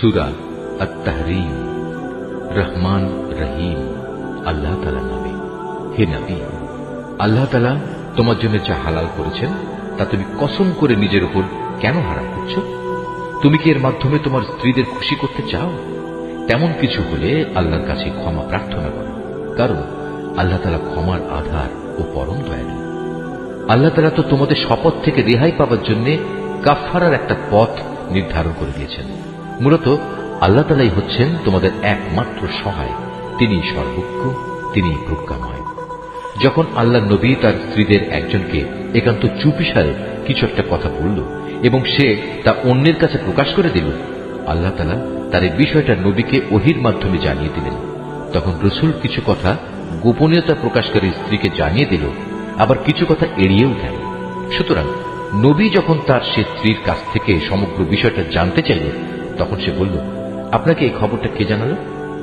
সূরা আত-তাহরীম। রহমান রহিম আল্লাহ তাআলার নামে। হে নবী, আল্লাহ তাআলা তোমার জন্য যা হালাল করেছেন তা তুমি কসম করে নিজের উপর কেন হারাম করছো? তুমি কি এর মাধ্যমে তোমার স্ত্রীদের খুশি করতে চাও? তেমন কিছু হলে আল্লাহর কাছে ক্ষমা প্রার্থনা করো, কারণ আল্লাহ তাআলা ক্ষমার আধার ও পরম দয়ালু। আল্লাহ তাআলা তো তোমাদের শপথ থেকে রেহাই পাওয়ার জন্য কাফফারার একটা পথ নির্ধারণ করে দিয়েছেন। মূলত আল্লাহ তাআলাই হচ্ছেন তোমাদের একমাত্র সহায়। তিনি সর্বজ্ঞ, তিনি প্রজ্ঞাময়। যখন আল্লাহ নবী তার স্ত্রীদের একজনকে একান্ত চুপিসারে কিছু একটা কথা বলল এবং সে তা অন্যের কাছে প্রকাশ করে দিল, আল্লাহ তাআলা তার এই বিষয়টা নবীকে ওহীর মাধ্যমে জানিয়ে দিলেন। তখন রাসূল কিছু কথা গোপনীয়তা প্রকাশকারী স্ত্রীকে জানিয়ে দিল, আবার কিছু কথা এড়িয়েও গেল। সুতরাং নবী যখন তার সে স্ত্রীর কাছ থেকে সমগ্র বিষয়টা জানতে চাইল, তখন সে বলল, আপনাকে এই খবরটা কে জানালো?